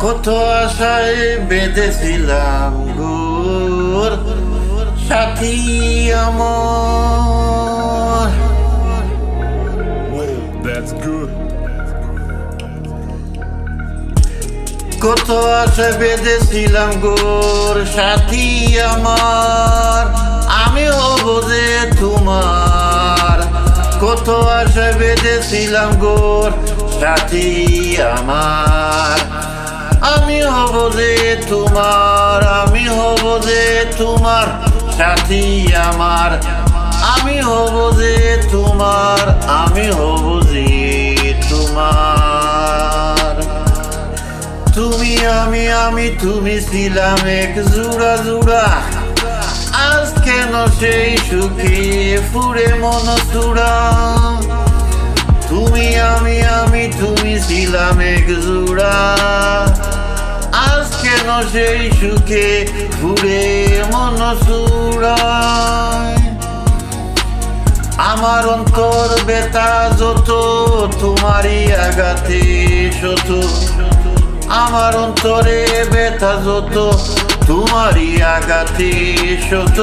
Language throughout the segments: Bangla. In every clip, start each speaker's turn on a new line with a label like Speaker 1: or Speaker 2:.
Speaker 1: কত আশায় বেঁধেছিলাম গুর সাথী আমার।
Speaker 2: That's good.
Speaker 1: কত আশায় বেঁধেছিলাম গুর সাথী আমার, আমি হব যে তোমার। কত আশায় বেঁধেছিলাম গুর সাথী আমার, আমি হব যে তোমার। আমি হব যে তোমার সাথী আমার, আমি হব যে তোমার। আমি হব যে তোমার। তুমি আমি তুমি ছিলাম এক জোড়া জোড়া, আজ কেন সেই সুখে ফুরে মন চূড়া। তুমি আমি তুমি ছিলাম এক জোড়া, আজ কেন সেই সুখে ফুরে মন চূড়া। আমার অন্তর বেতা যত তোমারই আঘাতে শত, আমার অন্তরে ব্যথা যত তোমারই আঘাতে শত।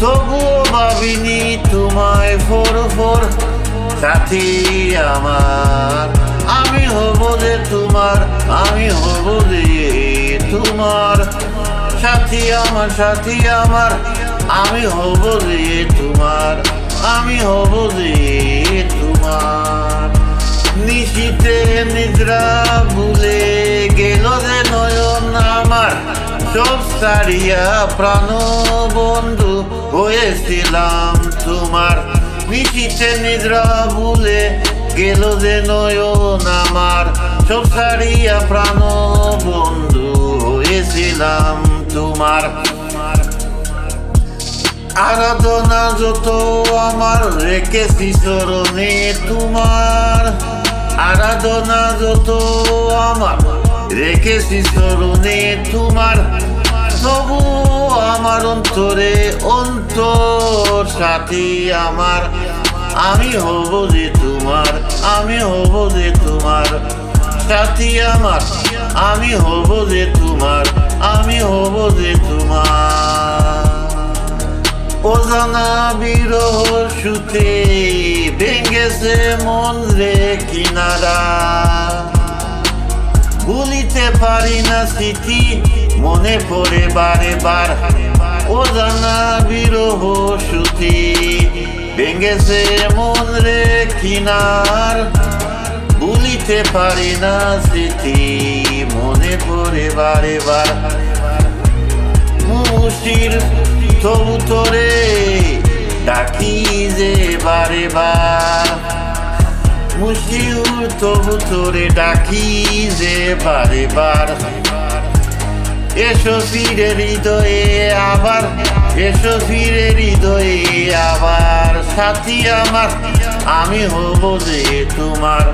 Speaker 1: তবুও ভাবিনি তোমায় ফোর ফোর সাথী আমার, আমি হব যে তোমার। আমি হব যে তোমার সাথী আমার, সাথী আমার। আমি হব যে তোমার, আমি হব যে তোমার। নিশীতে নিদ্রা ভুলে গেল যে নয়ন আমার, সব ছাড়িয়া প্রাণ বন্ধু হয়েছিলাম তোমার। নিশীতে নিদ্রা ভুলে গেল যে নয়ন আমার, সব ছাড়িয়া প্রাণ বন্ধু হয়েছিলাম তোমার। আরাধনা যত আমার রেখেছি চরণে তোমার, আরাধনা যত আমার রেখেছি চরণে তোমার। তবু আমার অন্তরে অন্তর সাথী আমার, আমি হব যে তোমার। আমি হব যে তোমার সাথী আমার, আমি হব যে তোমার। আমি হব যে তোমার। অজানা বিরহ সুখে ভেঙেছে মন রে কিনারা, ভুলিতে পারি না স্মৃতি মনে পড়ে বারে বার। অজানা বিরহ সুখে ভেঙেছে মন রে কিনার, ভুলিতে পারি না স্মৃতি মনে পড়ে বারে বার। মুশির তবু তোরে ডাকি যে বারে বার, মুশিউর তবু তোরে ডাকি যে বারে বার। এসো ফিরে হৃদয়ে আবার, এসো ফিরে হৃদয়ে আবার সাথী আমার, আমি হব যে তোমার।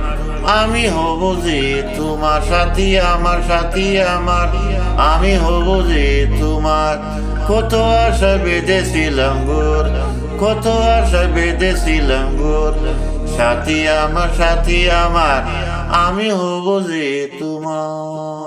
Speaker 1: আমি হব যে তোমার সাথী আমার, সাথী আমার। আমি হব যে তোমার। কত আশা বেঁধেছিলাম গোর, কত আশা বেঁধেছিলাম গোর সাথী আমার, সাথী আমার। আমি হব যে তোমার।